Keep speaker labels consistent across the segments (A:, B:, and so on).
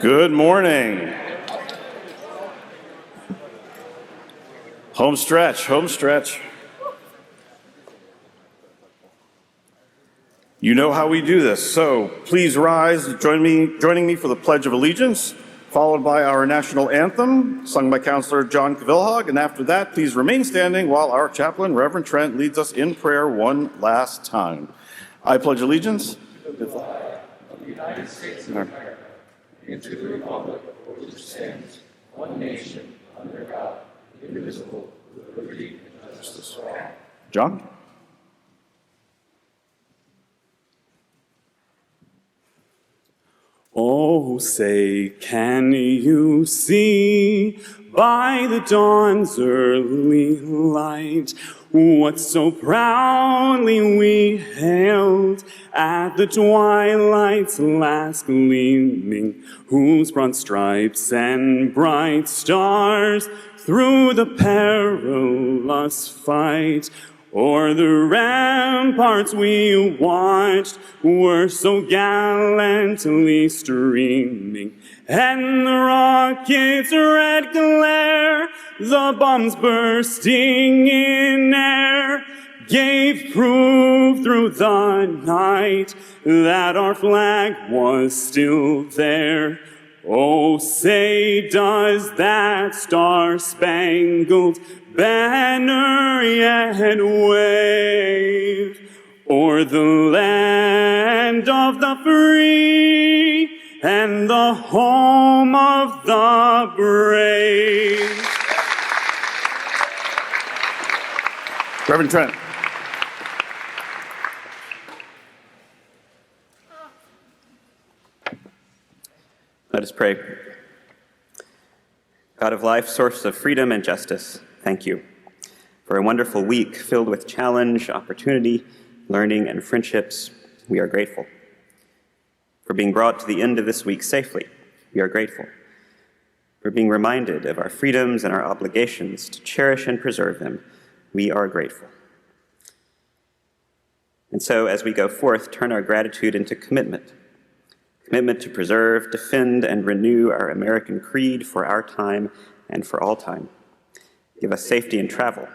A: Good morning. Home stretch, home stretch. You know how we do this, so please rise, joining me for the Pledge of Allegiance, followed by our national anthem, sung by Counselor John Cavilhog, and after that, please remain standing while our chaplain, Reverend Trent, leads us in prayer one last time. I pledge allegiance
B: to the flag of the United States of America, and to the republic for which it stands, one nation, under God, indivisible, with liberty and justice for all.
A: John?
C: Oh, say, can you see by the dawn's early light what so proudly we hailed at the twilight's last gleaming, whose broad stripes and bright stars through the perilous fight o'er the ramparts we watched were so gallantly streaming, and the rocket's red glare, the bombs bursting in air, gave proof through the night that our flag was still there. Oh, say, does that star-spangled banner yet wave o'er the land of the free and the home of the brave?
A: Reverend Trent.
D: Let us pray. God of life, source of freedom and justice, thank you for a wonderful week filled with challenge, opportunity, learning, and friendships. We are grateful. For being brought to the end of this week safely, we are grateful. For being reminded of our freedoms and our obligations to cherish and preserve them, we are grateful. And so, as we go forth, turn our gratitude into commitment to preserve, defend, and renew our American creed for our time and for all time. Give us safety in travel,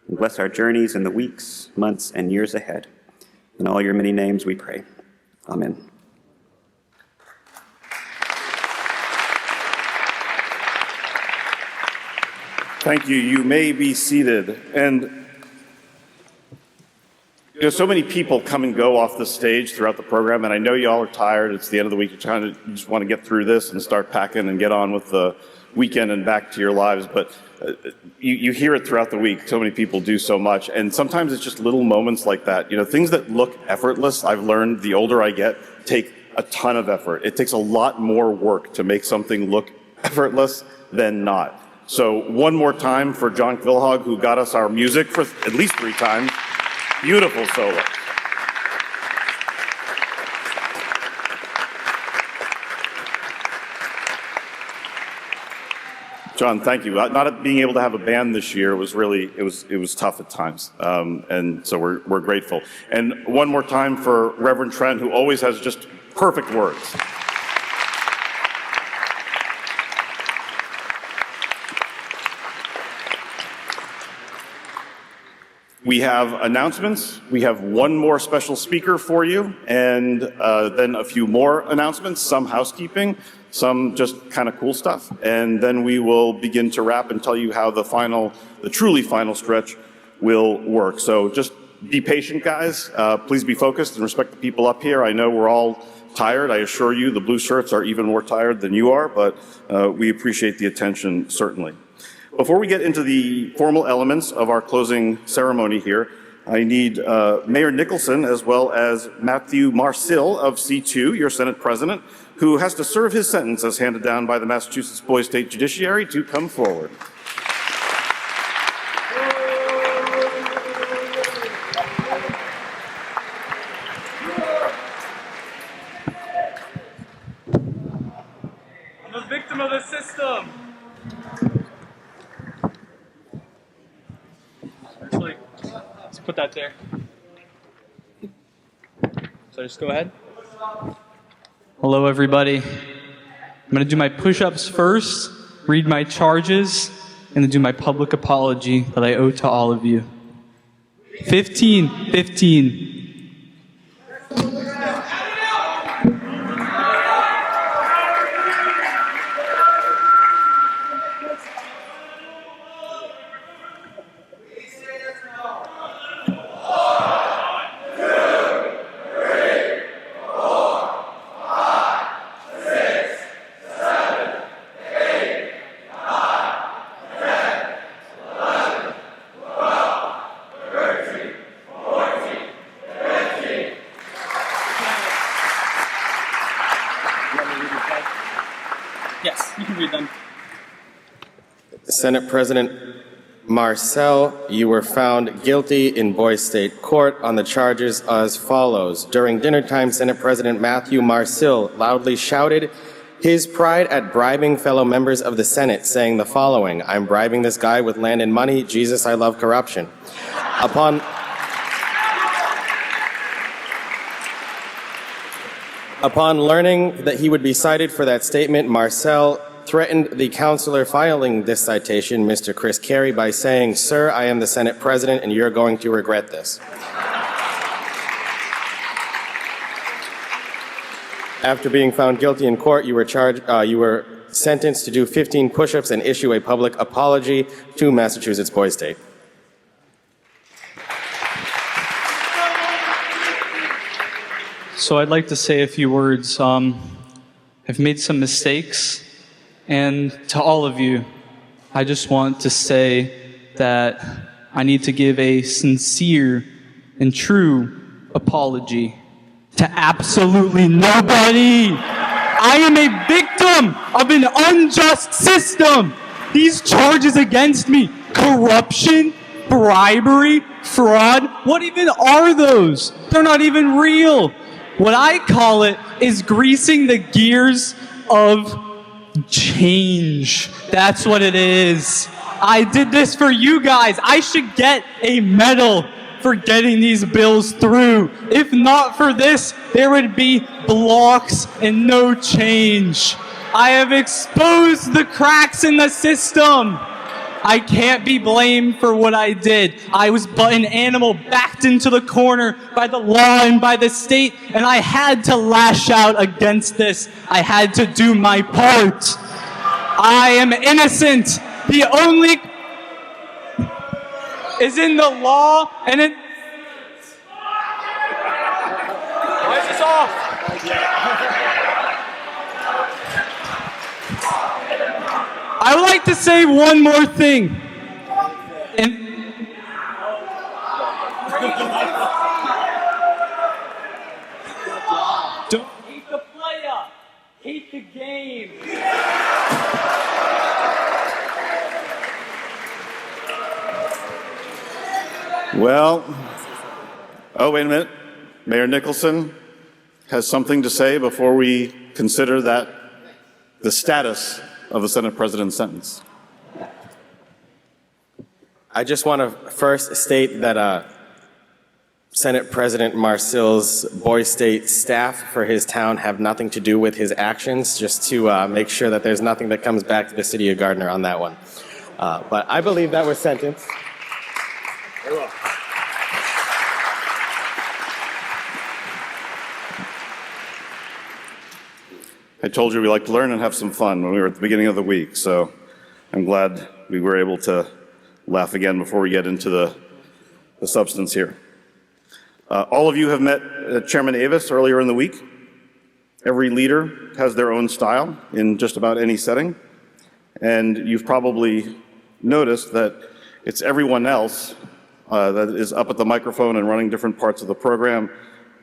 D: and bless our journeys in the weeks, months, and years ahead. In all your many names we pray. Amen.
A: Thank you. You may be seated. And so many people come and go off the stage throughout the program, and I know y'all are tired. It's the end of the week. You just want to get through this and start packing and get on with the weekend and back to your lives. But you hear it throughout the week. So many people do so much, and sometimes it's just little moments like that. You know, things that look effortless, I've learned the older I get, take a ton of effort. It takes a lot more work to make something look effortless than not. So one more time for John Cavilhog, who got us our music for at least 3 times. Beautiful solo. John, thank you. Not being able to have a band this year was really, it was tough at times. And so we're grateful. And one more time for Reverend Trent, who always has just perfect words. We have announcements. We have one more special speaker for you, and then a few more announcements, some housekeeping, some just kind of cool stuff. And then we will begin to wrap and tell you how the truly final stretch will work. So just be patient, guys. Please be focused and respect the people up here. I know we're all tired. I assure you the blue shirts are even more tired than you are, but we appreciate the attention, certainly. Before we get into the formal elements of our closing ceremony here, I need Mayor Nicholson as well as Matthew Marcil of C2, your Senate President, who has to serve his sentence as handed down by the Massachusetts Boys State Judiciary, to come forward.
E: I'm a victim of the system. Actually, let's put that there. So just go ahead. Hello, everybody. I'm going to do my push-ups first, read my charges, and then do my public apology that I owe to all of you. 15, 15. Yes, you can read them.
F: Senate President Marcel, you were found guilty in Boise State Court on the charges as follows. During dinner time, Senate President Matthew Marcel loudly shouted his pride at bribing fellow members of the Senate, saying the following: "I'm bribing this guy with land and money. Jesus, I love corruption." Upon learning that he would be cited for that statement, Marcel threatened the counselor filing this citation, Mr. Chris Carey, by saying, "Sir, I am the Senate President and you're going to regret this." After being found guilty in court, you were sentenced to do 15 push-ups and issue a public apology to Massachusetts Boys State.
E: So I'd like to say a few words. I've made some mistakes, and to all of you, I just want to say that I need to give a sincere and true apology to absolutely nobody. I am a victim of an unjust system. These charges against me, corruption, bribery, fraud, what even are those? They're not even real. What I call it is greasing the gears of change. That's what it is. I did this for you guys. I should get a medal for getting these bills through. If not for this, there would be blocks and no change. I have exposed the cracks in the system. I can't be blamed for what I did. I was but an animal backed into the corner by the law and by the state, and I had to lash out against this. I had to do my part. I am innocent. The only is in the law and in... Why is this off? I would like to say one more thing. Don't hate the player, hate the game.
A: Well, oh, wait a minute. Mayor Nicholson has something to say before we consider that the status of the Senate President's sentence.
F: I just want to first state that Senate President Marcel's Boise State staff for his town have nothing to do with his actions, just to make sure that there's nothing that comes back to the city of Gardner on that one. But I believe that was sentence. Very well.
A: I told you we like to learn and have some fun when we were at the beginning of the week, so I'm glad we were able to laugh again before we get into the substance here. All of you have met Chairman Avis earlier in the week. Every leader has their own style in just about any setting, and you've probably noticed that it's everyone else that is up at the microphone and running different parts of the program.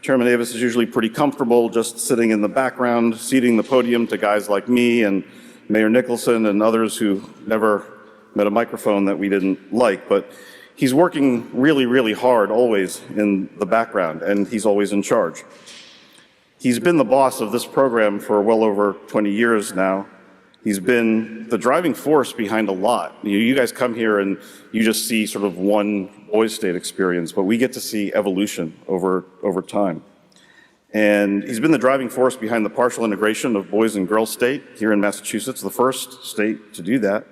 A: Chairman Avis is usually pretty comfortable just sitting in the background, ceding the podium to guys like me and Mayor Nicholson and others who never met a microphone that we didn't like. But he's working really, really hard always in the background, and he's always in charge. He's been the boss of this program for well over 20 years now. He's been the driving force behind a lot. You guys come here and you just see sort of one Boise State experience, but we get to see evolution over time. And he's been the driving force behind the partial integration of Boys and Girls State here in Massachusetts, the first state to do that.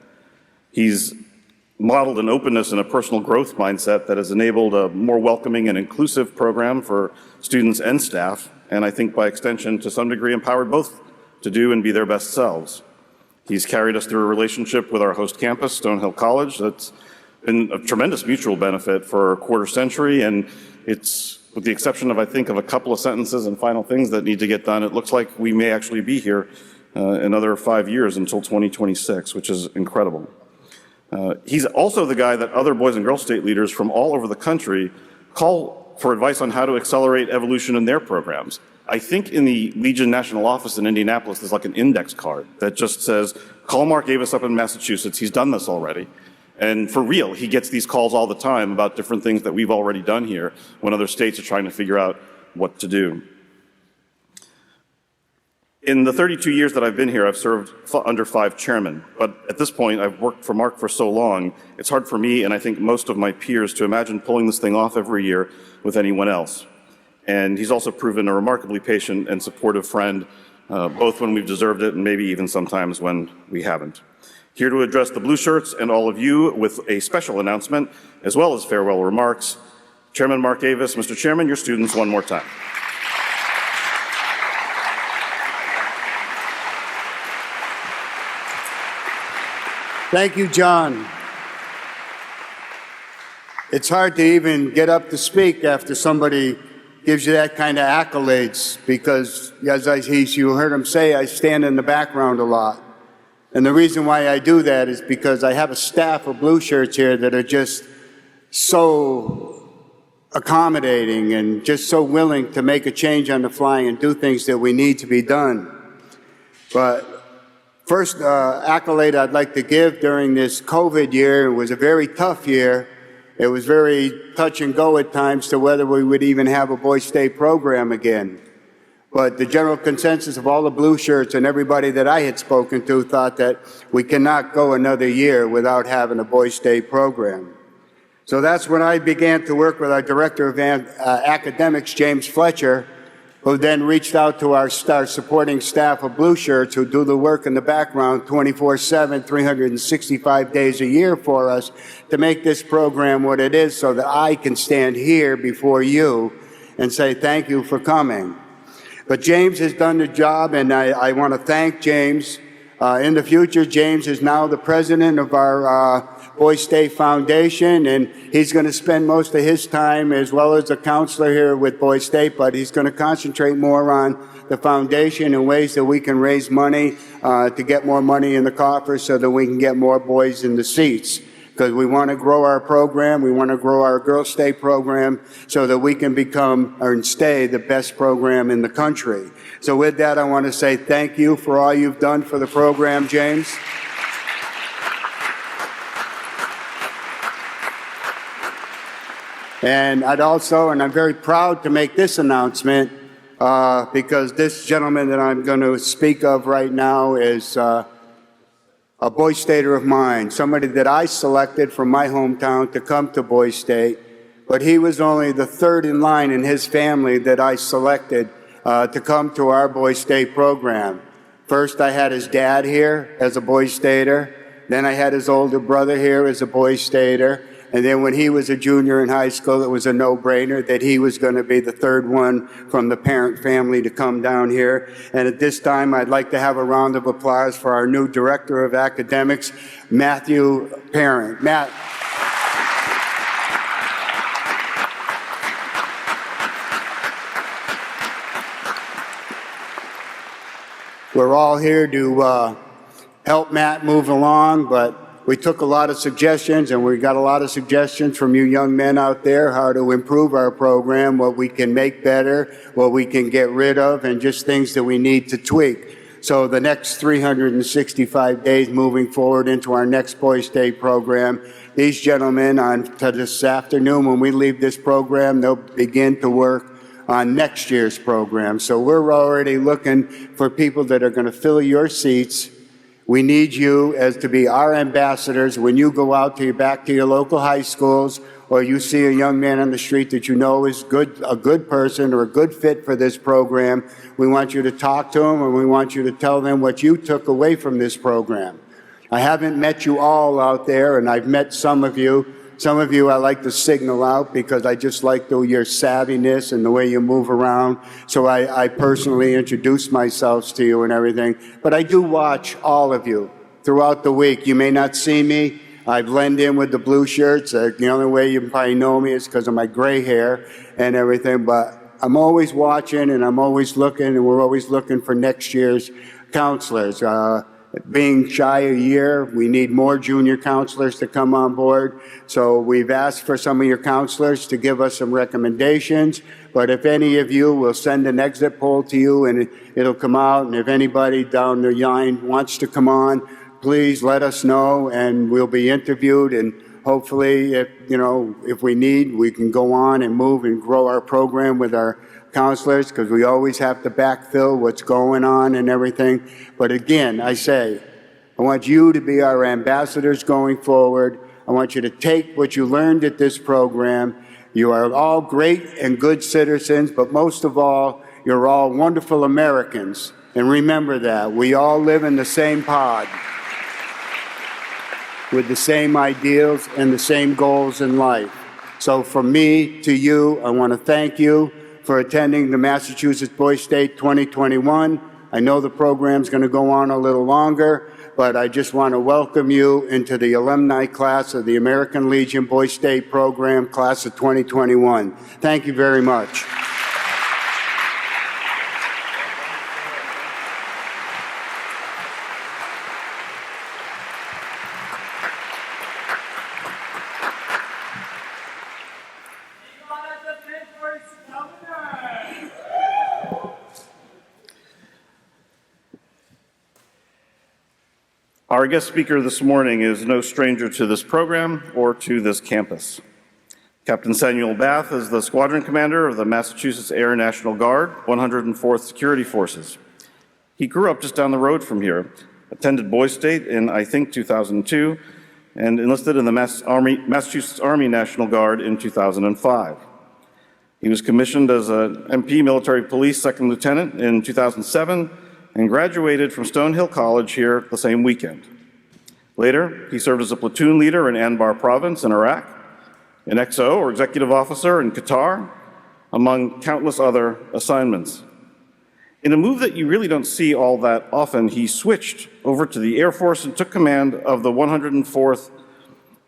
A: He's modeled an openness and a personal growth mindset that has enabled a more welcoming and inclusive program for students and staff, and I think by extension, to some degree, empowered both to do and be their best selves. He's carried us through a relationship with our host campus, Stonehill College, that's been of tremendous mutual benefit for a quarter century, and it's, with the exception of, I think, of a couple of sentences and final things that need to get done, it looks like we may actually be here another 5 years until 2026, which is incredible. He's also the guy that other Boys and Girls State leaders from all over the country call for advice on how to accelerate evolution in their programs. I think in the Legion National Office in Indianapolis, there's like an index card that just says, call Mark Avis up in Massachusetts, he's done this already. And for real, he gets these calls all the time about different things that we've already done here when other states are trying to figure out what to do. In the 32 years that I've been here, I've served under 5 chairmen, but at this point, I've worked for Mark for so long, it's hard for me and I think most of my peers to imagine pulling this thing off every year with anyone else. And he's also proven a remarkably patient and supportive friend, both when we've deserved it and maybe even sometimes when we haven't. Here to address the blue shirts and all of you with a special announcement, as well as farewell remarks, Chairman Mark Avis. Mr. Chairman, your students one more time.
G: Thank you, John. It's hard to even get up to speak after somebody gives you that kind of accolades because, as you heard him say, I stand in the background a lot. And the reason why I do that is because I have a staff of blue shirts here that are just so accommodating and just so willing to make a change on the fly and do things that we need to be done. But first accolade I'd like to give during this COVID year, it was a very tough year. It was very touch and go at times to whether we would even have a Boys State program again. But the general consensus of all the blue shirts and everybody that I had spoken to thought that we cannot go another year without having a Boys State program. So that's when I began to work with our Director of Academics, James Fletcher, who then reached out to our supporting staff of blue shirts who do the work in the background 24/7, 365 days a year for us to make this program what it is so that I can stand here before you and say thank you for coming. But James has done the job, and I want to thank James. In the future, James is now the president of our Boys State Foundation, and he's going to spend most of his time as well as a counselor here with Boys State, but he's going to concentrate more on the foundation and ways that we can raise money to get more money in the coffers so that we can get more boys in the seats. Because we want to grow our program, we want to grow our Girls State program so that we can become or stay the best program in the country. So with that, I want to say thank you for all you've done for the program, James. And I'm very proud to make this announcement because this gentleman that I'm going to speak of right now is a Boys Stater of mine, somebody that I selected from my hometown to come to Boys State, but he was only the third in line in his family that I selected to come to our Boys State program. First, I had his dad here as a Boys Stater, then I had his older brother here as a Boys Stater, and then when he was a junior in high school, it was a no-brainer that he was going to be the third one from the parent family to come down here. And at this time, I'd like to have a round of applause for our new Director of Academics, Matthew Parent. Matt. We're all here to help Matt move along, but we took a lot of suggestions, and we got a lot of suggestions from you young men out there how to improve our program, what we can make better, what we can get rid of, and just things that we need to tweak. So the next 365 days moving forward into our next Boys State program, these gentlemen to this afternoon when we leave this program, they'll begin to work on next year's program. So we're already looking for people that are going to fill your seats. We need you as to be our ambassadors when you go out back to your local high schools or you see a young man on the street that you know is a good person or a good fit for this program, we want you to talk to them and we want you to tell them what you took away from this program. I haven't met you all out there, and I've met some of you. Some of you I like to signal out because I just like your savviness and the way you move around. So I personally introduce myself to you and everything. But I do watch all of you throughout the week. You may not see me. I blend in with the blue shirts. The only way you probably know me is because of my gray hair and everything. But I'm always watching and I'm always looking, and we're always looking for next year's counselors. Being shy a year, we need more junior counselors to come on board. So we've asked for some of your counselors to give us some recommendations. But if any of you, will send an exit poll to you and it'll come out. And if anybody down the line wants to come on, please let us know and we'll be interviewed. And hopefully, if we need, we can go on and move and grow our program with our counselors, because we always have to backfill what's going on and everything. But again, I say, I want you to be our ambassadors going forward. I want you to take what you learned at this program. You are all great and good citizens, but most of all, you're all wonderful Americans. And remember that. We all live in the same pod with the same ideals and the same goals in life. So from me to you, I want to thank you for attending the Massachusetts Boys State 2021. I know the program's going to go on a little longer, but I just want to welcome you into the alumni class of the American Legion Boys State program, class of 2021. Thank you very much.
A: Our guest speaker this morning is no stranger to this program or to this campus. Captain Samuel Bath is the squadron commander of the Massachusetts Air National Guard, 104th Security Forces. He grew up just down the road from here, attended Boys State in, I think, 2002, and enlisted in the Massachusetts Army National Guard in 2005. He was commissioned as a MP Military Police Second Lieutenant in 2007 and graduated from Stonehill College here the same weekend. Later, he served as a platoon leader in Anbar Province in Iraq, an XO or executive officer in Qatar, among countless other assignments. In a move that you really don't see all that often, he switched over to the Air Force and took command of the 104th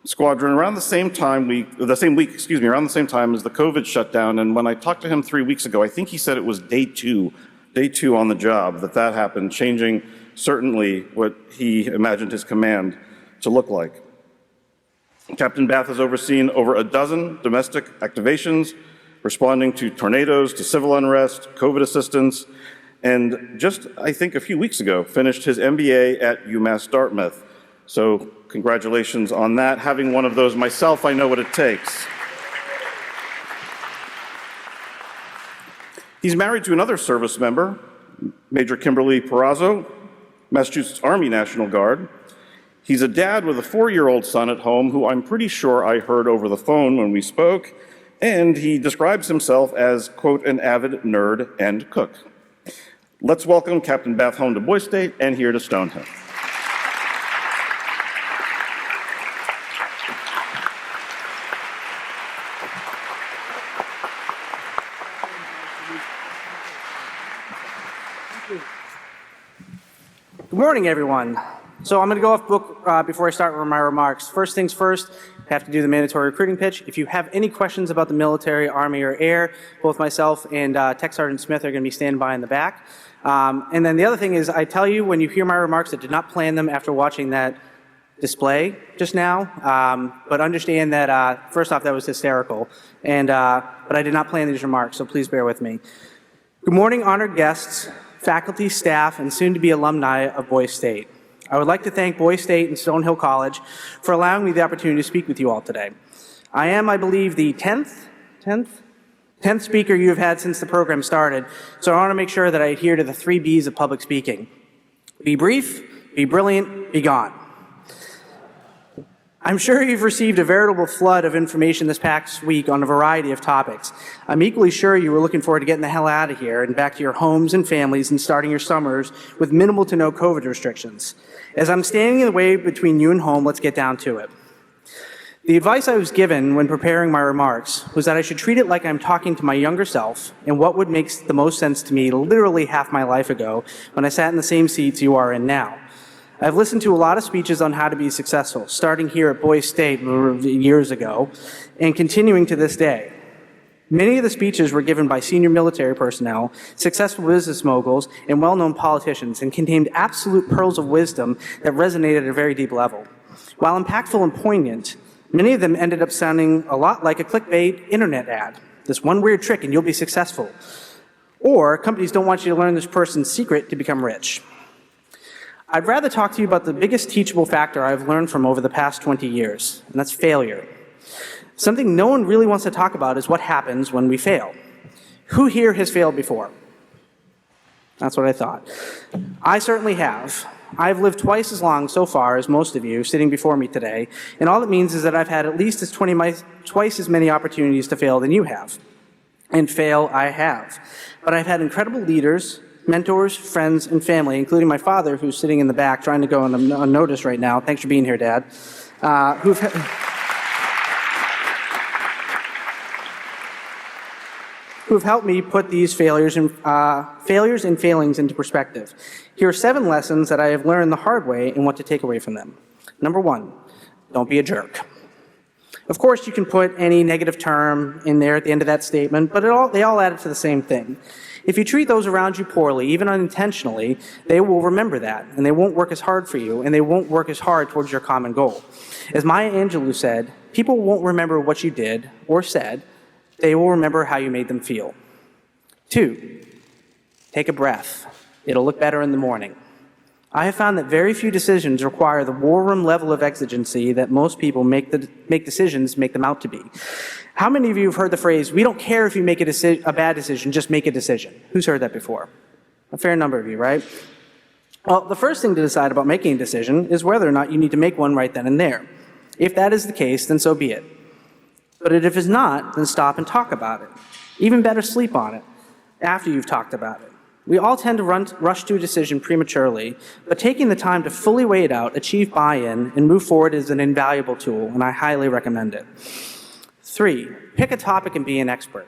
A: Squadron around the same time around the same time as the COVID shutdown. And when I talked to him 3 weeks ago, I think he said it was day two on the job that happened, changing certainly what he imagined his command to look like. Captain Bath has overseen over a dozen domestic activations, responding to tornadoes, to civil unrest, COVID assistance, and just, I think, a few weeks ago, finished his MBA at UMass Dartmouth. So congratulations on that. Having one of those myself, I know what it takes. He's married to another service member, Major Kimberly Perazzo, Massachusetts Army National Guard. He's a dad with a 4-year-old son at home who I'm pretty sure I heard over the phone when we spoke, and he describes himself as, quote, an avid nerd and cook. Let's welcome Captain Bath home to Boys State and here to Stonehill.
H: Good morning, everyone. So I'm going to go off book before I start with my remarks. First things first, I have to do the mandatory recruiting pitch. If you have any questions about the military, Army, or Air, both myself and Tech Sergeant Smith are going to be standing by in the back. And then the other thing is, I tell you when you hear my remarks, I did not plan them after watching that display just now. But understand that, first off, that was hysterical. But I did not plan these remarks, so please bear with me. Good morning, honored guests, faculty, staff, and soon-to-be alumni of Boys State. I would like to thank Boys State and Stonehill College for allowing me the opportunity to speak with you all today. I am, I believe, the 10th speaker you have had since the program started, so I want to make sure that I adhere to the 3 B's of public speaking. Be brief, be brilliant, be gone. I'm sure you've received a veritable flood of information this past week on a variety of topics. I'm equally sure you were looking forward to getting the hell out of here and back to your homes and families and starting your summers with minimal to no COVID restrictions. As I'm standing in the way between you and home, let's get down to it. The advice I was given when preparing my remarks was that I should treat it like I'm talking to my younger self and what would make the most sense to me literally half my life ago when I sat in the same seats you are in now. I've listened to a lot of speeches on how to be successful, starting here at Boise State years ago and continuing to this day. Many of the speeches were given by senior military personnel, successful business moguls, and well-known politicians and contained absolute pearls of wisdom that resonated at a very deep level. While impactful and poignant, many of them ended up sounding a lot like a clickbait internet ad. This one weird trick and you'll be successful. Or companies don't want you to learn this person's secret to become rich. I'd rather talk to you about the biggest teachable factor I've learned from over the past 20 years, and that's failure. Something no one really wants to talk about is what happens when we fail. Who here has failed before? That's what I thought. I certainly have. I've lived twice as long so far as most of you sitting before me today, and all it means is that I've had at least twice as many opportunities to fail than you have. And fail I have. But I've had incredible leaders, mentors, friends, and family, including my father, who's sitting in the back trying to go unnoticed right now. Thanks for being here, Dad. Who've helped me put these failures and failings into perspective. Here are 7 lessons that I have learned the hard way and what to take away from them. Number 1, don't be a jerk. Of course, you can put any negative term in there at the end of that statement, but they all add up to the same thing. If you treat those around you poorly, even unintentionally, they will remember that, and they won't work as hard for you, and they won't work as hard towards your common goal. As Maya Angelou said, people won't remember what you did or said, they will remember how you made them feel. 2, take a breath. It'll look better in the morning. I have found that very few decisions require the war room level of exigency that most people make decisions make them out to be. How many of you have heard the phrase, we don't care if you make a bad decision, just make a decision? Who's heard that before? A fair number of you, right? Well, the first thing to decide about making a decision is whether or not you need to make one right then and there. If that is the case, then so be it. But if it's not, then stop and talk about it. Even better, sleep on it after you've talked about it. We all tend to rush to a decision prematurely, but taking the time to fully weigh it out, achieve buy-in, and move forward is an invaluable tool, and I highly recommend it. 3, pick a topic and be an expert.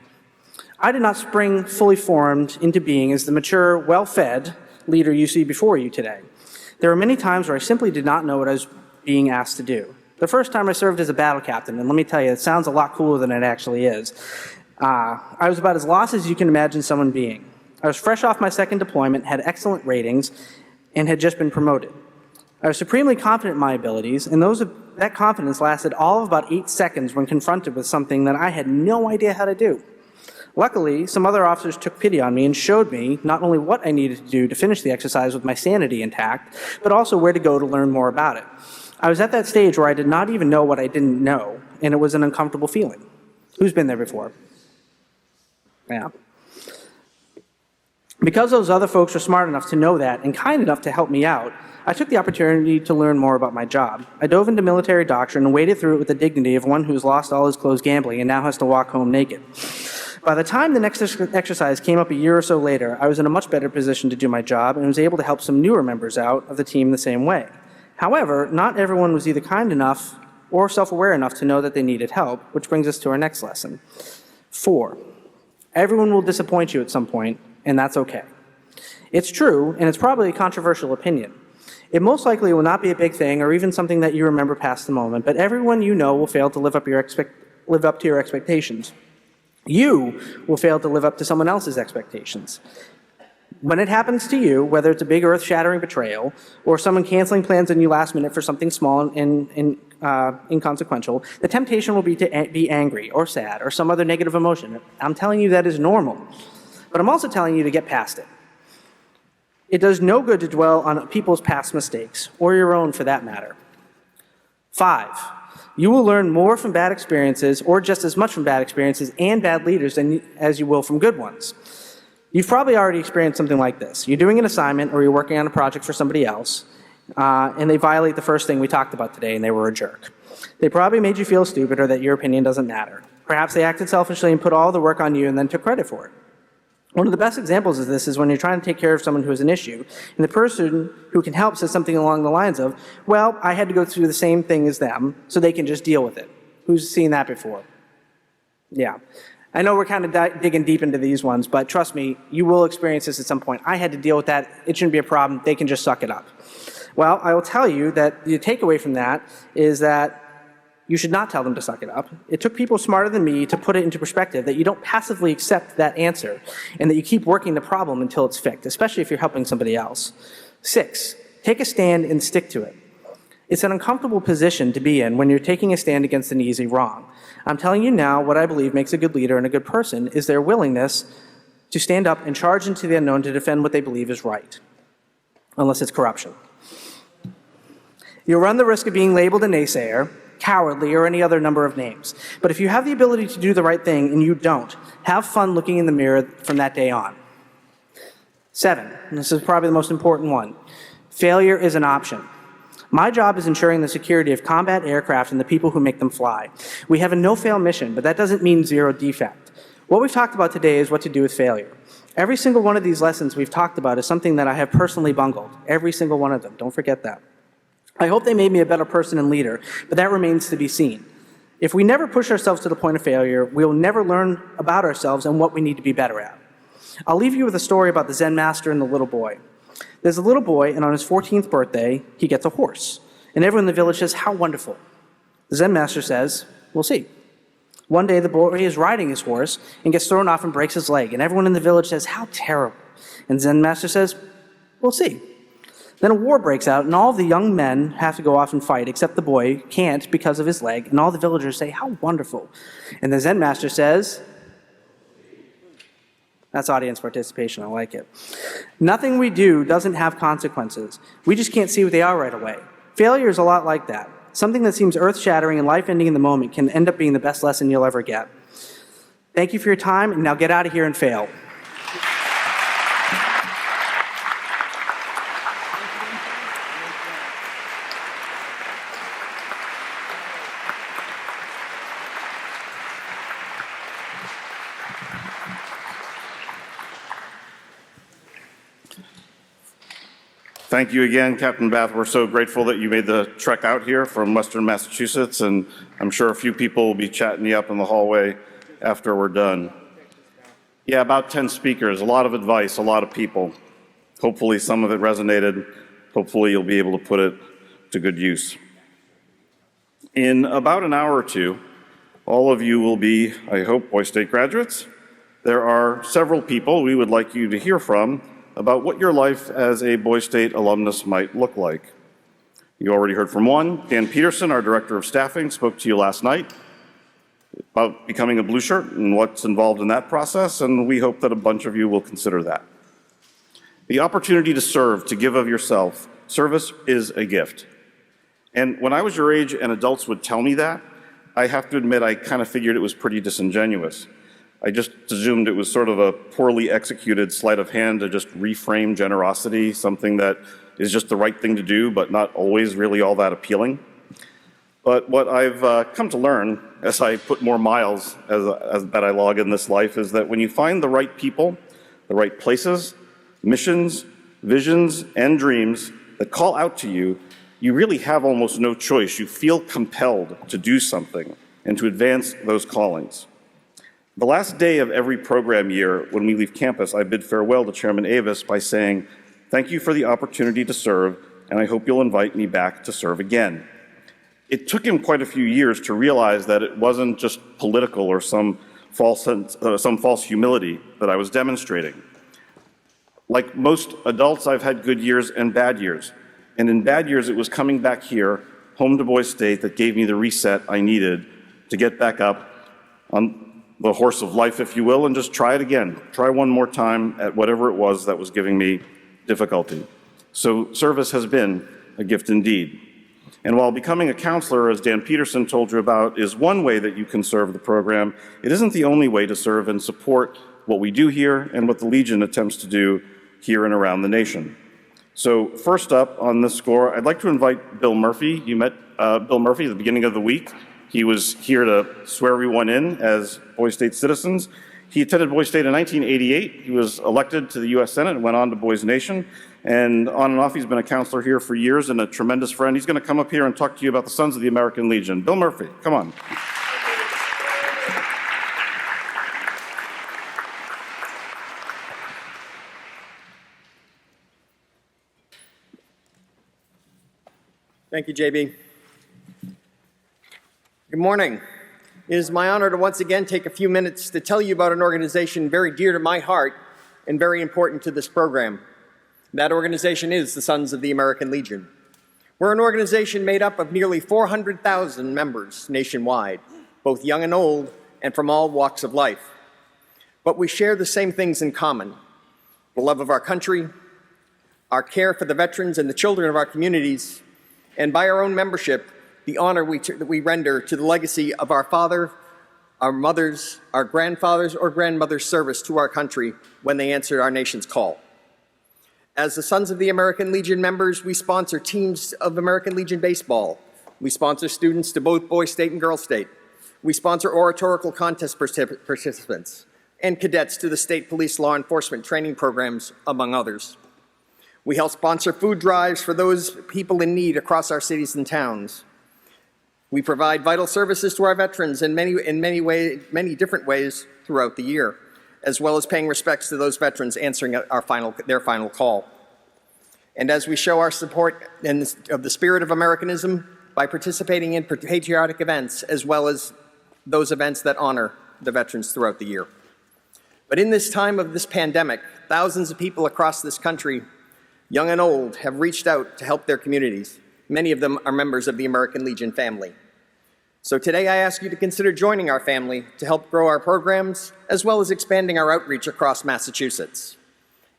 H: I did not spring fully formed into being as the mature, well-fed leader you see before you today. There were many times where I simply did not know what I was being asked to do. The first time I served as a battle captain, and let me tell you, it sounds a lot cooler than it actually is. I was about as lost as you can imagine someone being. I was fresh off my second deployment, had excellent ratings, and had just been promoted. I was supremely confident in my abilities, and that confidence lasted all of about 8 seconds when confronted with something that I had no idea how to do. Luckily, some other officers took pity on me and showed me not only what I needed to do to finish the exercise with my sanity intact, but also where to go to learn more about it. I was at that stage where I did not even know what I didn't know, and it was an uncomfortable feeling. Who's been there before? Yeah. Because those other folks were smart enough to know that and kind enough to help me out, I took the opportunity to learn more about my job. I dove into military doctrine and waded through it with the dignity of one who's lost all his clothes gambling and now has to walk home naked. By the time the next exercise came up a year or so later, I was in a much better position to do my job and was able to help some newer members out of the team the same way. However, not everyone was either kind enough or self-aware enough to know that they needed help, which brings us to our next lesson. 4, everyone will disappoint you at some point, and that's okay. It's true, and it's probably a controversial opinion. It most likely will not be a big thing or even something that you remember past the moment, but everyone you know will fail to live up to your expectations. You will fail to live up to someone else's expectations. When it happens to you, whether it's a big earth-shattering betrayal or someone canceling plans on you last minute for something small and inconsequential, the temptation will be to be angry or sad or some other negative emotion. I'm telling you that is normal, but I'm also telling you to get past it. It does no good to dwell on people's past mistakes, or your own for that matter. 5, you will learn more from bad experiences, or just as much from bad experiences and bad leaders as you will from good ones. You've probably already experienced something like this. You're doing an assignment or you're working on a project for somebody else, and they violate the first thing we talked about today, and they were a jerk. They probably made you feel stupid or that your opinion doesn't matter. Perhaps they acted selfishly and put all the work on you and then took credit for it. One of the best examples of this is when you're trying to take care of someone who has an issue, and the person who can help says something along the lines of, well, I had to go through the same thing as them, so they can just deal with it. Who's seen that before? Yeah. I know we're kind of digging deep into these ones, but trust me, you will experience this at some point. I had to deal with that. It shouldn't be a problem. They can just suck it up. Well, I will tell you that the takeaway from that is that you should not tell them to suck it up. It took people smarter than me to put it into perspective that you don't passively accept that answer and that you keep working the problem until it's fixed, especially if you're helping somebody else. 6, take a stand and stick to it. It's an uncomfortable position to be in when you're taking a stand against an easy wrong. I'm telling you now, what I believe makes a good leader and a good person is their willingness to stand up and charge into the unknown to defend what they believe is right, unless it's corruption. You'll run the risk of being labeled a naysayer, cowardly, or any other number of names. But if you have the ability to do the right thing and you don't, have fun looking in the mirror from that day on. 7, and this is probably the most important one, failure is an option. My job is ensuring the security of combat aircraft and the people who make them fly. We have a no-fail mission, but that doesn't mean zero defect. What we've talked about today is what to do with failure. Every single one of these lessons we've talked about is something that I have personally bungled. Every single one of them. Don't forget that. I hope they made me a better person and leader, but that remains to be seen. If we never push ourselves to the point of failure, we will never learn about ourselves and what we need to be better at. I'll leave you with a story about the Zen Master and the little boy. There's a little boy, and on his 14th birthday, he gets a horse. And everyone in the village says, how wonderful. The Zen Master says, we'll see. One day, the boy is riding his horse and gets thrown off and breaks his leg. And everyone in the village says, how terrible. And Zen Master says, we'll see. Then a war breaks out, and all of the young men have to go off and fight, except the boy can't because of his leg, and all the villagers say, how wonderful. And the Zen Master says, that's audience participation, I like it. Nothing we do doesn't have consequences. We just can't see what they are right away. Failure is a lot like that. Something that seems earth-shattering and life-ending in the moment can end up being the best lesson you'll ever get. Thank you for your time, and now get out of here and fail.
A: Thank you again, Captain Bath. We're so grateful that you made the trek out here from Western Massachusetts, and I'm sure a few people will be chatting you up in the hallway after we're done. Yeah, about 10 speakers, a lot of advice, a lot of people. Hopefully some of it resonated. Hopefully you'll be able to put it to good use. In about an hour or two, all of you will be, I hope, Boy State graduates. There are several people we would like you to hear from about what your life as a Boy State alumnus might look like. You already heard from one. Dan Peterson, our Director of Staffing, spoke to you last night about becoming a blue shirt and what's involved in that process, and we hope that a bunch of you will consider that. The opportunity to serve, to give of yourself, service is a gift. And when I was your age and adults would tell me that, I have to admit I kind of figured it was pretty disingenuous. I just assumed it was sort of a poorly executed sleight of hand to just reframe generosity, something that is just the right thing to do, but not always really all that appealing. But what I've come to learn as I put more miles that I log in this life is that when you find the right people, the right places, missions, visions, and dreams that call out to you, you really have almost no choice. You feel compelled to do something and to advance those callings. The last day of every program year, when we leave campus, I bid farewell to Chairman Avis by saying, thank you for the opportunity to serve, and I hope you'll invite me back to serve again. It took him quite a few years to realize that it wasn't just political or some false humility that I was demonstrating. Like most adults, I've had good years and bad years. And in bad years, it was coming back here, home to Boy State, that gave me the reset I needed to get back up on the horse of life, if you will, and just try it again. Try one more time at whatever it was that was giving me difficulty. So service has been a gift indeed. And while becoming a counselor, as Dan Peterson told you about, is one way that you can serve the program, it isn't the only way to serve and support what we do here and what the Legion attempts to do here and around the nation. So first up on this score, I'd like to invite Bill Murphy. You met Bill Murphy at the beginning of the week. He was here to swear everyone in as Boise State citizens. He attended Boise State in 1988. He was elected to the U.S. Senate and went on to Boise Nation. And on and off, he's been a counselor here for years and a tremendous friend. He's going to come up here and talk to you about the Sons of the American Legion. Bill Murphy, come on.
I: Thank you, JB. Good morning. It is my honor to once again take a few minutes to tell you about an organization very dear to my heart and very important to this program. That organization is the Sons of the American Legion. We're an organization made up of nearly 400,000 members nationwide, both young and old, and from all walks of life. But we share the same things in common: the love of our country, our care for the veterans and the children of our communities, and by our own membership, the honor that we render to the legacy of our father, our mothers, our grandfathers, or grandmothers' service to our country when they answered our nation's call. As the Sons of the American Legion members, we sponsor teams of American Legion baseball. We sponsor students to both Boise State and Girls State. We sponsor oratorical contest participants and cadets to the state police law enforcement training programs, among others. We help sponsor food drives for those people in need across our cities and towns. We provide vital services to our veterans in many different ways throughout the year, as well as paying respects to those veterans answering their final call. And as we show our support of the spirit of Americanism by participating in patriotic events, as well as those events that honor the veterans throughout the year. But in this time of this pandemic, thousands of people across this country, young and old, have reached out to help their communities. Many of them are members of the American Legion family. So today I ask you to consider joining our family to help grow our programs, as well as expanding our outreach across Massachusetts.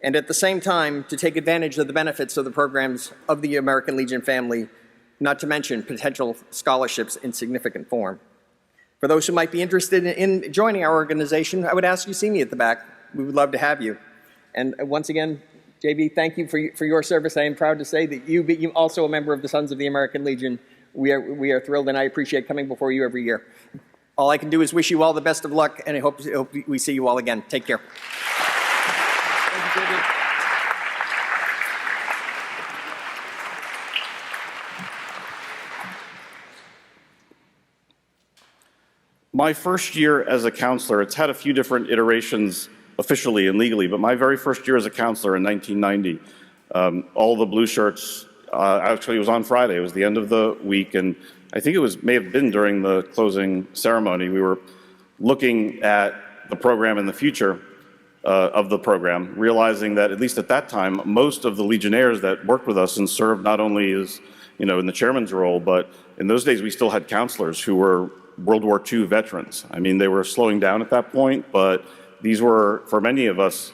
I: And at the same time, to take advantage of the benefits of the programs of the American Legion family, not to mention potential scholarships in significant form. For those who might be interested in joining our organization, I would ask you to see me at the back. We would love to have you. And once again, JB, thank you for your service. I am proud to say that you also a member of the Sons of the American Legion. We are thrilled, and I appreciate coming before you every year. All I can do is wish you all the best of luck, and I hope we see you all again. Take care. Thank you, JB.
A: My first year as a counselor, it's had a few different iterations officially and legally, but my very first year as a counselor in 1990, all the blue shirts, actually it was on Friday, it was the end of the week, and I think it may have been during the closing ceremony. We were looking at the program and the future of the program, realizing that at least at that time, most of the Legionnaires that worked with us and served not only as, in the chairman's role, but in those days we still had counselors who were World War II veterans. I mean, they were slowing down at that point, but these were, for many of us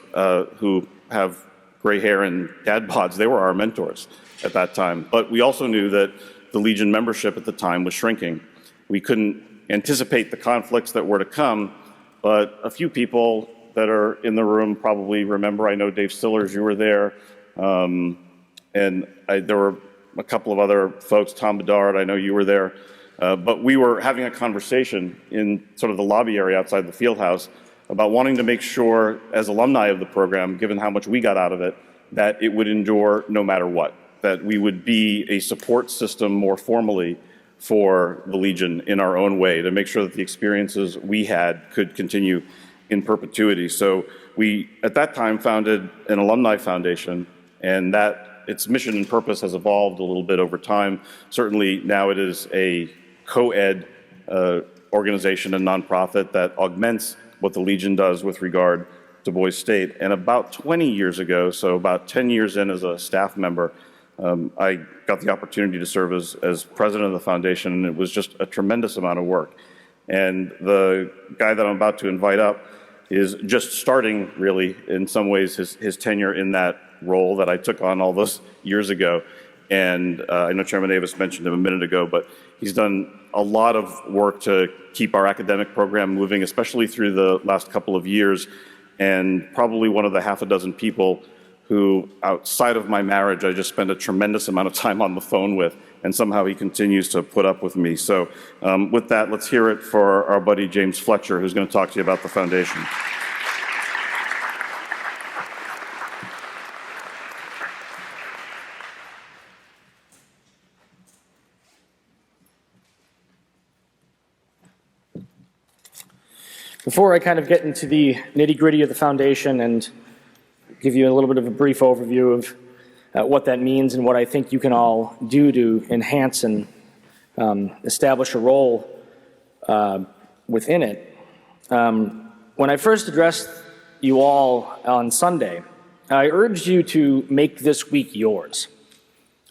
A: who have gray hair and dad bods, they were our mentors at that time. But we also knew that the Legion membership at the time was shrinking. We couldn't anticipate the conflicts that were to come, but a few people that are in the room probably remember. I know Dave Stillers, you were there, and there were a couple of other folks, Tom Bedard, I know you were there. But we were having a conversation in sort of the lobby area outside the field house about wanting to make sure, as alumni of the program, given how much we got out of it, that it would endure no matter what, that we would be a support system more formally for the Legion in our own way, to make sure that the experiences we had could continue in perpetuity. So we, at that time, founded an alumni foundation, and that its mission and purpose has evolved a little bit over time. Certainly now it is a co-ed organization and nonprofit that augments what the Legion does with regard to Boise State. And about 20 years ago, so about 10 years in as a staff member, I got the opportunity to serve as president of the foundation, and it was just a tremendous amount of work. And the guy that I'm about to invite up is just starting, really, in some ways, his tenure in that role that I took on all those years ago. And I know Chairman Davis mentioned him a minute ago, but he's done a lot of work to keep our academic program moving, especially through the last couple of years, and probably one of the half a dozen people who, outside of my marriage, I just spend a tremendous amount of time on the phone with, and somehow he continues to put up with me. So with that, let's hear it for our buddy James Fletcher, who's going to talk to you about the foundation.
J: Before I kind of get into the nitty-gritty of the foundation and give you a little bit of a brief overview of what that means and what I think you can all do to enhance and establish a role within it, when I first addressed you all on Sunday, I urged you to make this week yours.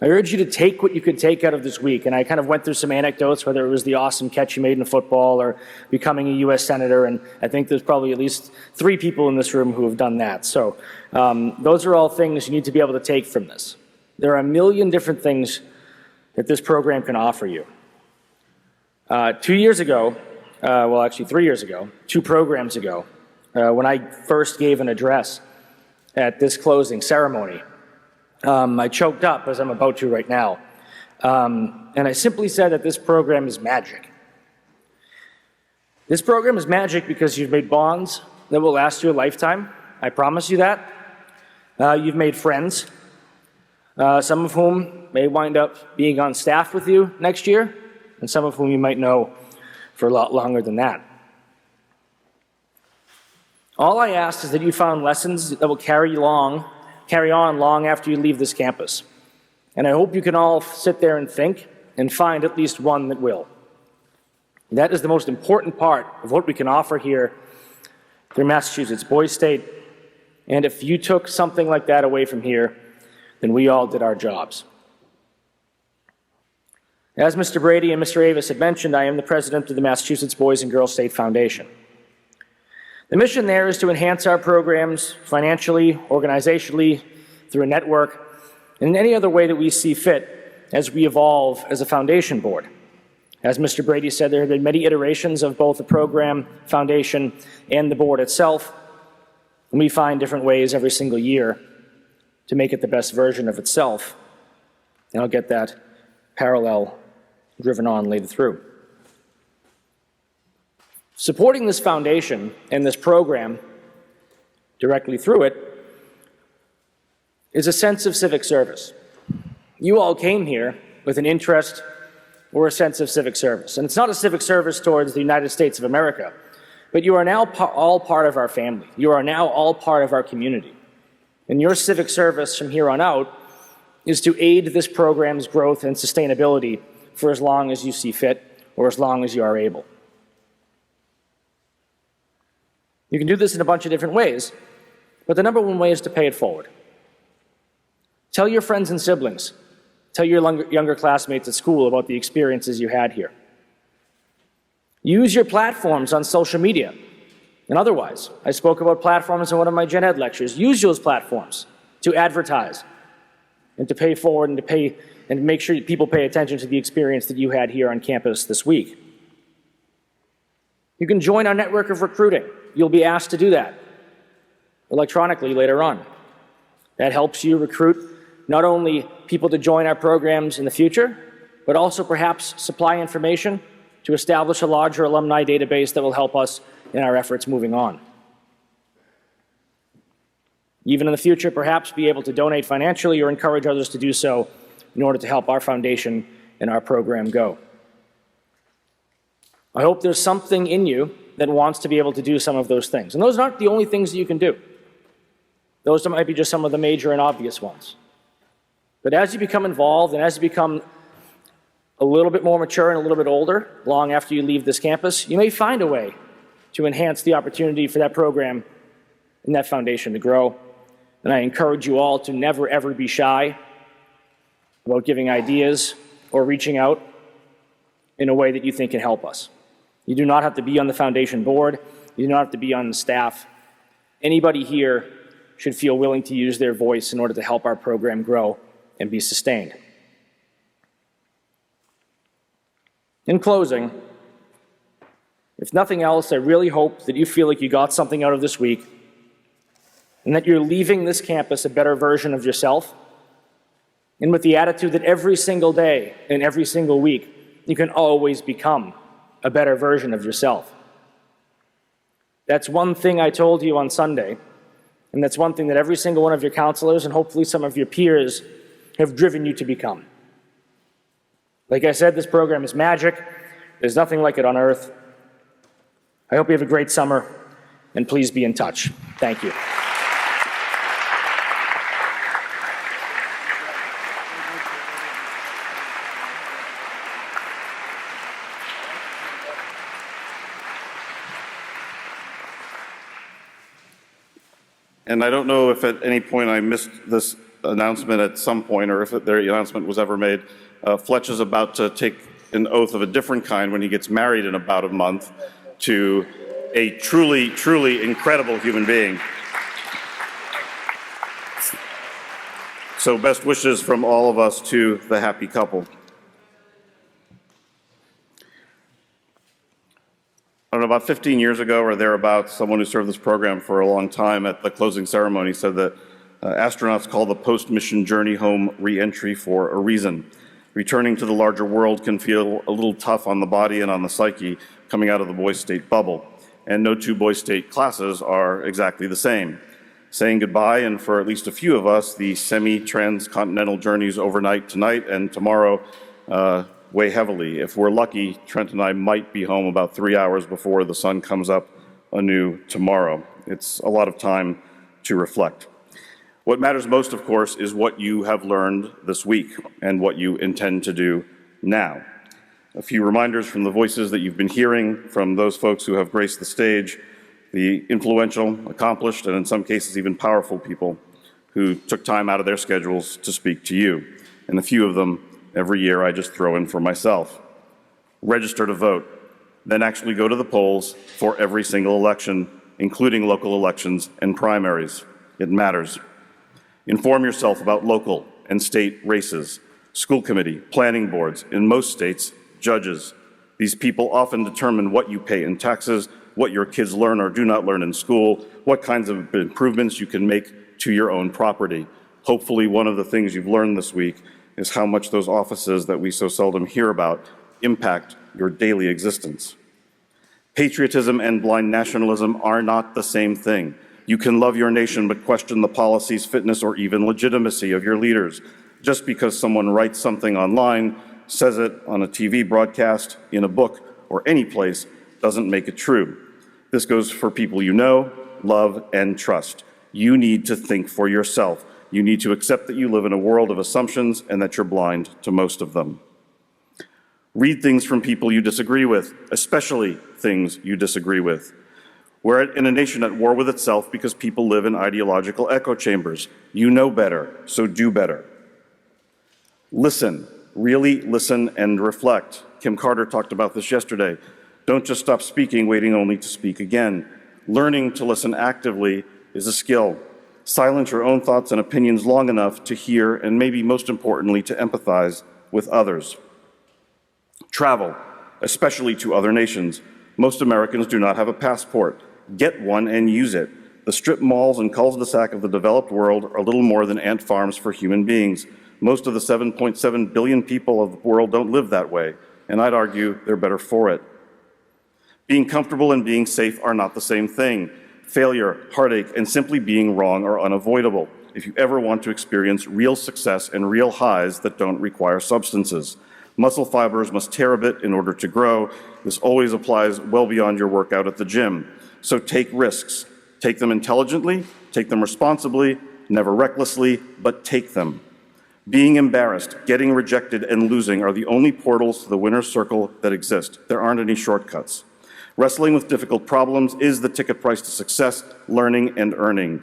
J: I urge you to take what you could take out of this week, and I kind of went through some anecdotes, whether it was the awesome catch you made in football or becoming a U.S. Senator, and I think there's probably at least 3 people in this room who have done that. So those are all things you need to be able to take from this. There are a million different things that this program can offer you. 2 years ago, well, actually 3 years ago, 2 programs ago, when I first gave an address at this closing ceremony, I choked up, as I'm about to right now, and I simply said that this program is magic. This program is magic because you've made bonds that will last you a lifetime. I promise you that. You've made friends, some of whom may wind up being on staff with you next year, and some of whom you might know for a lot longer than that. All I ask is that you found lessons that will carry on long after you leave this campus. And I hope you can all sit there and think and find at least one that will. That is the most important part of what we can offer here through Massachusetts Boys State. And if you took something like that away from here, then we all did our jobs. As Mr. Brady and Mr. Avis had mentioned, I am the president of the Massachusetts Boys and Girls State Foundation. The mission there is to enhance our programs financially, organizationally, through a network, and in any other way that we see fit as we evolve as a foundation board. As Mr. Brady said, there have been many iterations of both the program, foundation, and the board itself, and we find different ways every single year to make it the best version of itself. And I'll get that parallel driven on later through. Supporting this foundation and this program directly through it is a sense of civic service. You all came here with an interest or a sense of civic service. And it's not a civic service towards the United States of America, but you are now all part of our family. You are now all part of our community. And your civic service from here on out is to aid this program's growth and sustainability for as long as you see fit or as long as you are able. You can do this in a bunch of different ways, but the number one way is to pay it forward. Tell your friends and siblings, tell your younger classmates at school about the experiences you had here. Use your platforms on social media and otherwise. I spoke about platforms in one of my Gen Ed lectures. Use those platforms to advertise and to pay forward and make sure people pay attention to the experience that you had here on campus this week. You can join our network of recruiting. You'll be asked to do that electronically later on. That helps you recruit not only people to join our programs in the future, but also perhaps supply information to establish a larger alumni database that will help us in our efforts moving on. Even in the future, perhaps be able to donate financially or encourage others to do so in order to help our foundation and our program go. I hope there's something in you that wants to be able to do some of those things. And those aren't the only things that you can do. Those might be just some of the major and obvious ones. But as you become involved and as you become a little bit more mature and a little bit older, long after you leave this campus, you may find a way to enhance the opportunity for that program and that foundation to grow. And I encourage you all to never, ever be shy about giving ideas or reaching out in a way that you think can help us. You do not have to be on the foundation board. You do not have to be on the staff. Anybody here should feel willing to use their voice in order to help our program grow and be sustained. In closing, if nothing else, I really hope that you feel like you got something out of this week, and that you're leaving this campus a better version of yourself, and with the attitude that every single day and every single week, you can always become a better version of yourself. That's one thing I told you on Sunday, and that's one thing that every single one of your counselors and hopefully some of your peers have driven you to become. Like I said, this program is magic. There's nothing like it on earth. I hope you have a great summer, and please be in touch. Thank you.
A: And I don't know if at any point I missed this announcement at some point, or if the announcement was ever made. Fletch is about to take an oath of a different kind when he gets married in about a month to a truly, truly incredible human being. So best wishes from all of us to the happy couple. I don't know, about 15 years ago or thereabouts, someone who served this program for a long time at the closing ceremony said that astronauts call the post-mission journey home re-entry for a reason. Returning to the larger world can feel a little tough on the body and on the psyche coming out of the Boys State bubble. And no two Boys State classes are exactly the same. Saying goodbye, and for at least a few of us, the semi-transcontinental journeys overnight tonight and tomorrow weigh heavily. If we're lucky, Trent and I might be home about 3 hours before the sun comes up anew tomorrow. It's a lot of time to reflect. What matters most, of course, is what you have learned this week and what you intend to do now. A few reminders from the voices that you've been hearing from those folks who have graced the stage, the influential, accomplished, and in some cases even powerful people who took time out of their schedules to speak to you. And a few of them every year I just throw in for myself. Register to vote, then actually go to the polls for every single election, including local elections and primaries. It matters. Inform yourself about local and state races, school committee, planning boards, in most states, judges. These people often determine what you pay in taxes, what your kids learn or do not learn in school, what kinds of improvements you can make to your own property. Hopefully, one of the things you've learned this week is how much those offices that we so seldom hear about impact your daily existence. Patriotism and blind nationalism are not the same thing. You can love your nation but question the policies, fitness, or even legitimacy of your leaders. Just because someone writes something online, says it on a TV broadcast, in a book, or any place, doesn't make it true. This goes for people you know, love, and trust. You need to think for yourself. You need to accept that you live in a world of assumptions and that you're blind to most of them. Read things from people you disagree with, especially things you disagree with. We're in a nation at war with itself because people live in ideological echo chambers. You know better, so do better. Listen, really listen and reflect. Kim Carter talked about this yesterday. Don't just stop speaking, waiting only to speak again. Learning to listen actively is a skill. Silence your own thoughts and opinions long enough to hear, and maybe most importantly, to empathize with others. Travel, especially to other nations. Most Americans do not have a passport. Get one and use it. The strip malls and cul-de-sac of the developed world are little more than ant farms for human beings. Most of the 7.7 billion people of the world don't live that way, and I'd argue they're better for it. Being comfortable and being safe are not the same thing. Failure, heartache, and simply being wrong are unavoidable if you ever want to experience real success and real highs that don't require substances. Muscle fibers must tear a bit in order to grow. This always applies well beyond your workout at the gym. So take risks. Take them intelligently, take them responsibly, never recklessly, but take them. Being embarrassed, getting rejected, and losing are the only portals to the winner's circle that exist. There aren't any shortcuts. Wrestling with difficult problems is the ticket price to success, learning, and earning.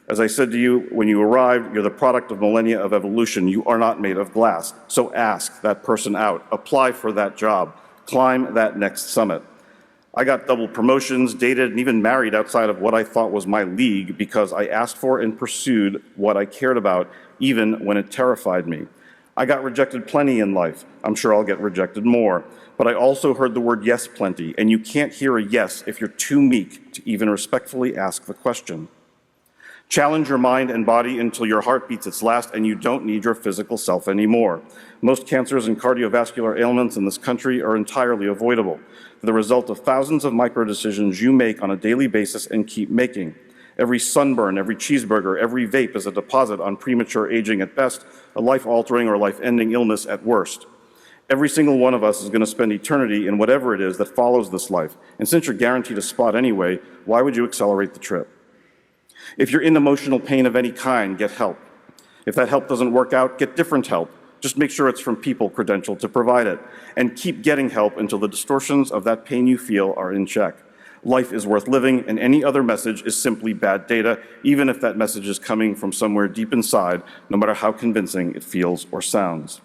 A: As I said to you when you arrived, you're the product of millennia of evolution. You are not made of glass. So ask that person out. Apply for that job. Climb that next summit. I got double promotions, dated, and even married outside of what I thought was my league because I asked for and pursued what I cared about, even when it terrified me. I got rejected plenty in life. I'm sure I'll get rejected more. But I also heard the word yes plenty, and you can't hear a yes if you're too meek to even respectfully ask the question. Challenge your mind and body until your heart beats its last and you don't need your physical self anymore. Most cancers and cardiovascular ailments in this country are entirely avoidable, the result of thousands of micro decisions you make on a daily basis and keep making. Every sunburn, every cheeseburger, every vape is a deposit on premature aging at best, a life-altering or life-ending illness at worst. Every single one of us is going to spend eternity in whatever it is that follows this life. And since you're guaranteed a spot anyway, why would you accelerate the trip? If you're in emotional pain of any kind, get help. If that help doesn't work out, get different help. Just make sure it's from people credentialed to provide it. And keep getting help until the distortions of that pain you feel are in check. Life is worth living, and any other message is simply bad data, even if that message is coming from somewhere deep inside, no matter how convincing it feels or sounds.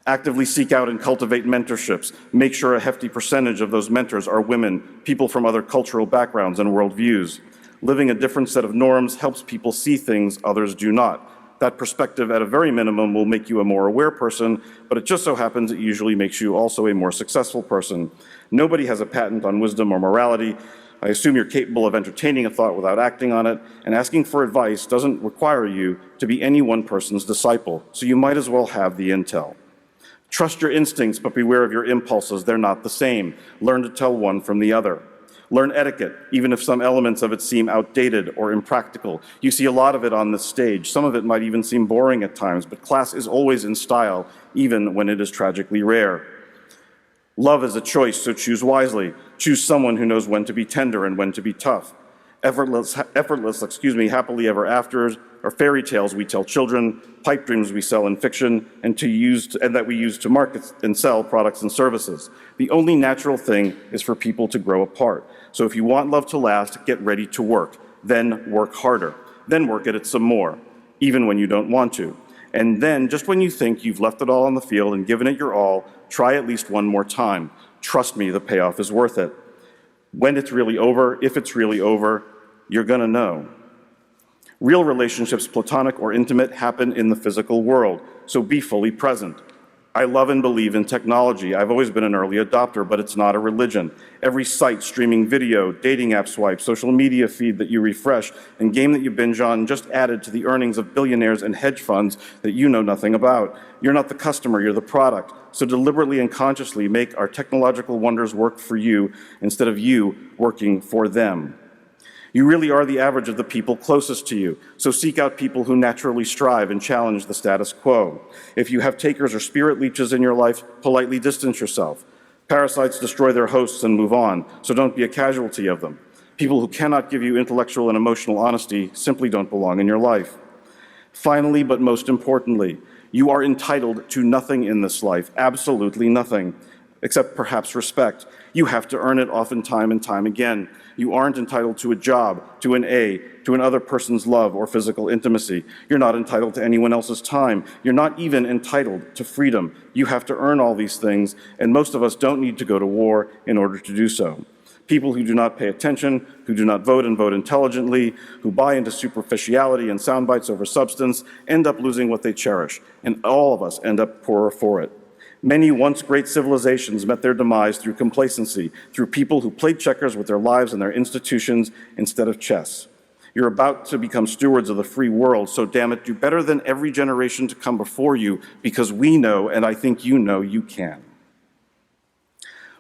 A: Actively seek out and cultivate mentorships. Make sure a hefty percentage of those mentors are women, people from other cultural backgrounds and worldviews. Living a different set of norms helps people see things others do not. That perspective, at a very minimum, will make you a more aware person, but it just so happens it usually makes you also a more successful person. Nobody has a patent on wisdom or morality. I assume you're capable of entertaining a thought without acting on it, and asking for advice doesn't require you to be any one person's disciple, so you might as well have the intel. Trust your instincts, but beware of your impulses. They're not the same. Learn to tell one from the other. Learn etiquette, even if some elements of it seem outdated or impractical. You see a lot of it on this stage. Some of it might even seem boring at times, but class is always in style, even when it is tragically rare. Love is a choice, so choose wisely. Choose someone who knows when to be tender and when to be tough. Effortless, happily ever afters are fairy tales we tell children, pipe dreams we sell in fiction, and that we use to market and sell products and services. The only natural thing is for people to grow apart. So if you want love to last, get ready to work. Then work harder. Then work at it some more, even when you don't want to. And then, just when you think you've left it all on the field and given it your all, try at least one more time. Trust me, the payoff is worth it. When it's really over, if it's really over, you're gonna know. Real relationships, platonic or intimate, happen in the physical world, so be fully present. I love and believe in technology. I've always been an early adopter, but it's not a religion. Every site, streaming video, dating app swipe, social media feed that you refresh, and game that you binge on just added to the earnings of billionaires and hedge funds that you know nothing about. You're not the customer, you're the product. So deliberately and consciously make our technological wonders work for you instead of you working for them. You really are the average of the people closest to you, so seek out people who naturally strive and challenge the status quo. If you have takers or spirit leeches in your life, politely distance yourself. Parasites destroy their hosts and move on, so don't be a casualty of them. People who cannot give you intellectual and emotional honesty simply don't belong in your life. Finally, but most importantly, you are entitled to nothing in this life, absolutely nothing, except perhaps respect. You have to earn it often time and time again. You aren't entitled to a job, to an A, to another person's love or physical intimacy. You're not entitled to anyone else's time. You're not even entitled to freedom. You have to earn all these things, and most of us don't need to go to war in order to do so. People who do not pay attention, who do not vote and vote intelligently, who buy into superficiality and sound bites over substance, end up losing what they cherish, and all of us end up poorer for it. Many once great civilizations met their demise through complacency, through people who played checkers with their lives and their institutions instead of chess. You're about to become stewards of the free world, so damn it, do better than every generation to come before you, because we know, and I think you know, you can.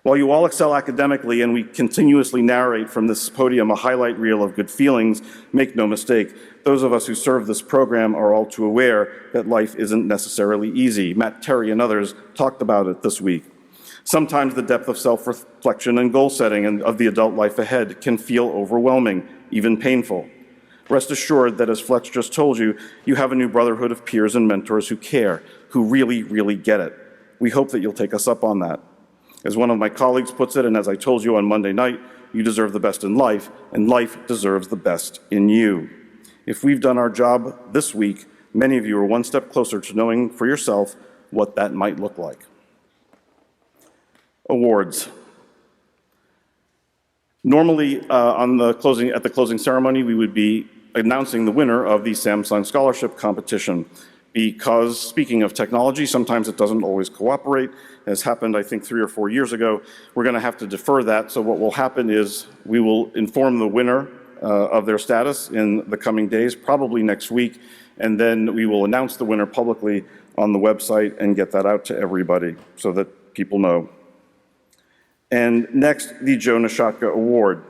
A: While you all excel academically and we continuously narrate from this podium a highlight reel of good feelings, make no mistake, those of us who serve this program are all too aware that life isn't necessarily easy. Matt Terry and others talked about it this week. Sometimes the depth of self-reflection and goal setting and of the adult life ahead can feel overwhelming, even painful. Rest assured that, as Fletch just told you, you have a new brotherhood of peers and mentors who care, who really, really get it. We hope that you'll take us up on that. As one of my colleagues puts it, and as I told you on Monday night, you deserve the best in life, and life deserves the best in you. If we've done our job this week, many of you are one step closer to knowing for yourself what that might look like. Awards. Normally, at the closing ceremony, we would be announcing the winner of the Samsung Scholarship Competition. Because, speaking of technology, sometimes it doesn't always cooperate. As happened, I think, 3 or 4 years ago. We're going to have to defer that, so what will happen is we will inform the winner of their status in the coming days, probably next week, and then we will announce the winner publicly on the website and get that out to everybody so that people know. And next, the Jonashaka Award.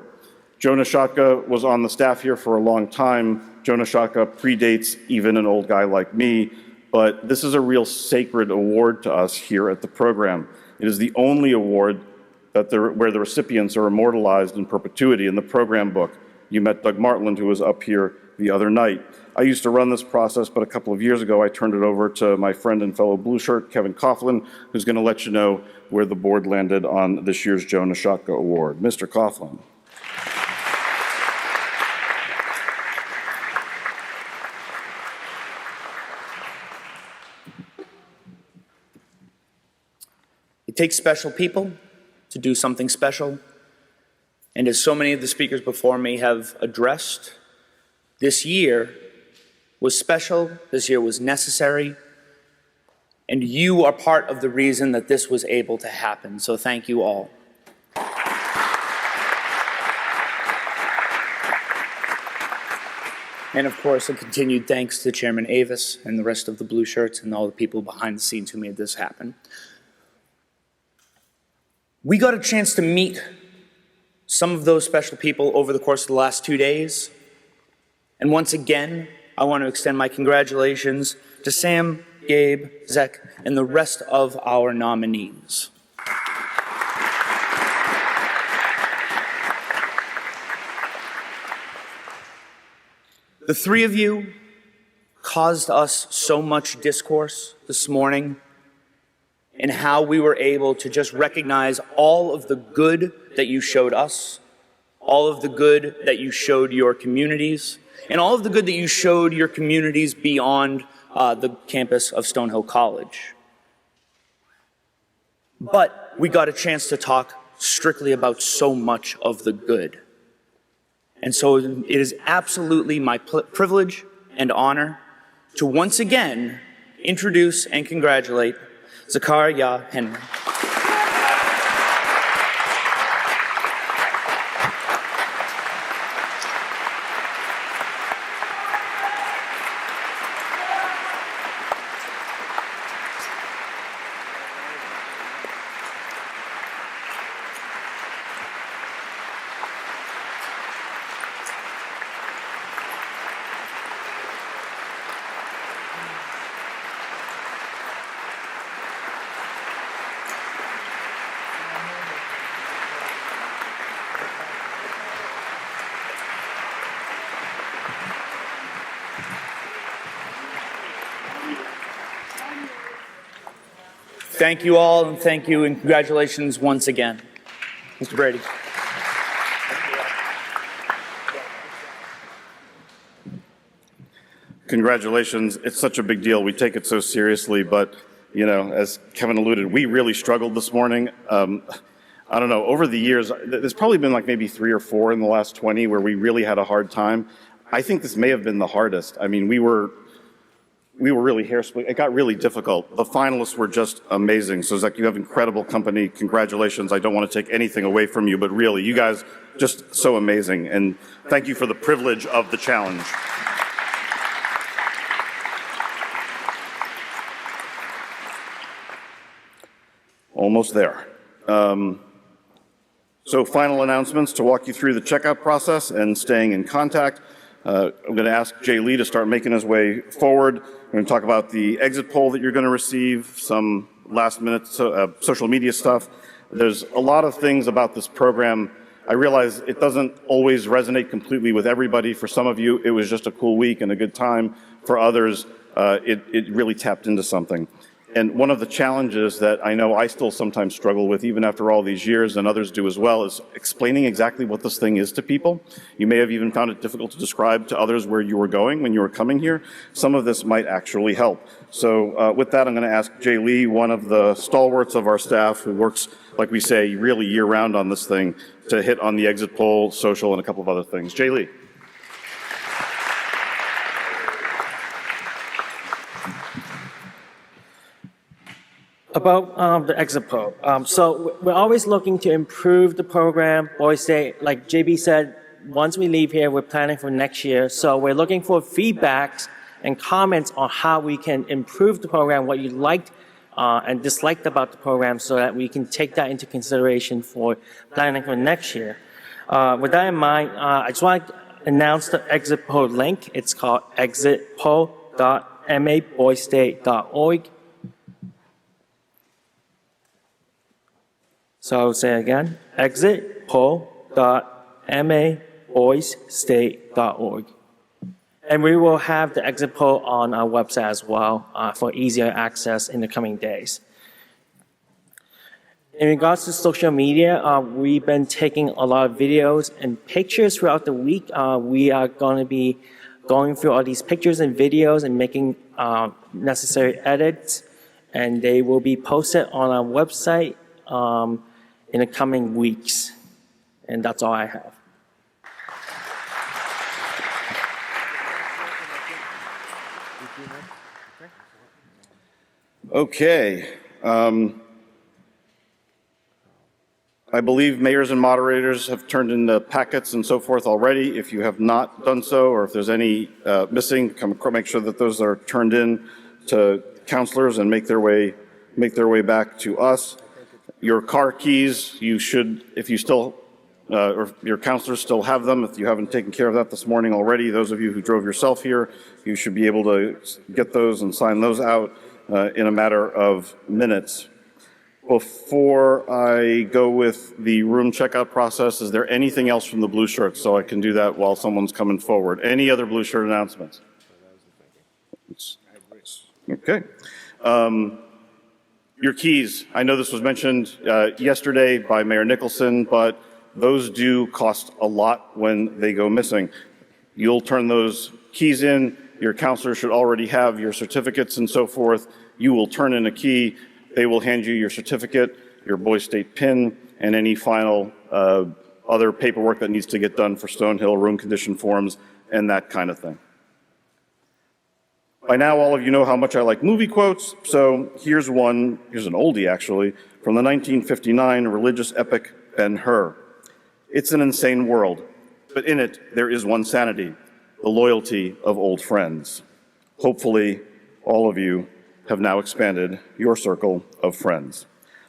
A: Jonashaka was on the staff here for a long time. Jonashaka predates even an old guy like me, but this is a real sacred award to us here at the program. It is the only award where the recipients are immortalized in perpetuity in the program book. You met Doug Martland, who was up here the other night. I used to run this process, but a couple of years ago I turned it over to my friend and fellow blue shirt, Kevin Coughlin, who's going to let you know where the board landed on this year's Jonashaka Award. Mr. Coughlin.
K: It takes special people to do something special. And as so many of the speakers before me have addressed, this year was special, this year was necessary, and you are part of the reason that this was able to happen. So thank you all. And of course, a continued thanks to Chairman Avis and the rest of the blue shirts and all the people behind the scenes who made this happen. We got a chance to meet some of those special people over the course of the last 2 days. And once again, I want to extend my congratulations to Sam, Gabe, Zek, and the rest of our nominees. The three of you caused us so much discourse this morning in how we were able to just recognize all of the good that you showed us, all of the good that you showed your communities, and all of the good that you showed your communities beyond the campus of Stonehill College. But we got a chance to talk strictly about so much of the good. And so it is absolutely my privilege and honor to once again introduce and congratulate Zachariah Henry. Thank you all, and thank you, and congratulations once again. Mr. Brady.
A: Congratulations. It's such a big deal. We take it so seriously, but, you know, as Kevin alluded, we really struggled this morning. I don't know, over the years, there's probably been like maybe 3 or 4 in the last 20 where we really had a hard time. I think this may have been the hardest. I mean, we were really hair split. It got really difficult. The finalists were just amazing. So Zach, you have incredible company. Congratulations. I don't want to take anything away from you, but really, you guys just so amazing. And thank you for the privilege of the challenge. Almost there. So final announcements to walk you through the checkout process and staying in contact. I'm going to ask Jay Lee to start making his way forward. We're going to talk about the exit poll that you're going to receive, some last-minute social media stuff. There's a lot of things about this program. I realize it doesn't always resonate completely with everybody. For some of you, it was just a cool week and a good time. For others, it really tapped into something. And one of the challenges that I know I still sometimes struggle with, even after all these years, and others do as well, is explaining exactly what this thing is to people. You may have even found it difficult to describe to others where you were going when you were coming here. Some of this might actually help. So with that, I'm going to ask Jay Lee, one of the stalwarts of our staff who works, like we say, really year-round on this thing, to hit on the exit poll, social, and a couple of other things. Jay Lee.
L: About the exit poll. So we're always looking to improve the program. Always say, like JB said, once we leave here, we're planning for next year. So we're looking for feedbacks and comments on how we can improve the program, what you liked and disliked about the program, so that we can take that into consideration for planning for next year. With that in mind, I just want to announce the exit poll link. It's called exitpoll.maboystate.org. So I'll say it again, exitpoll.maboystate.org. And we will have the exit poll on our website as well for easier access in the coming days. In regards to social media, we've been taking a lot of videos and pictures throughout the week. We are going to be going through all these pictures and videos and making necessary edits, and they will be posted on our website in the coming weeks. And that's all I have.
A: Okay. I believe mayors and moderators have turned in the packets and so forth already. If you have not done so, or if there's any missing, make sure that those are turned in to counselors and make their way back to us. Your car keys, you should, if you still, or your counselors still have them, if you haven't taken care of that this morning already, those of you who drove yourself here, you should be able to get those and sign those out in a matter of minutes. Before I go with the room checkout process, is there anything else from the blue shirts, so I can do that while someone's coming forward? Any other blue shirt announcements? Okay. Your keys, I know this was mentioned yesterday by Mayor Nicholson, but those do cost a lot when they go missing. You'll turn those keys in. Your counselor should already have your certificates and so forth. You will turn in a key. They will hand you your certificate, your Boys State PIN, and any final other paperwork that needs to get done for Stonehill, room condition forms, and that kind of thing. By now, all of you know how much I like movie quotes, so here's an oldie actually, from the 1959 religious epic Ben-Hur. It's an insane world, but in it there is one sanity, the loyalty of old friends. Hopefully, all of you have now expanded your circle of friends.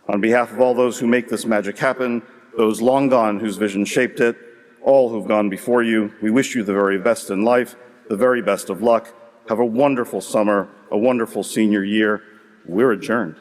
A: On behalf of all those who make this magic happen, those long gone whose vision shaped it, all who've gone before you, we wish you the very best in life, the very best of luck. Have a wonderful summer, a wonderful senior year. We're adjourned.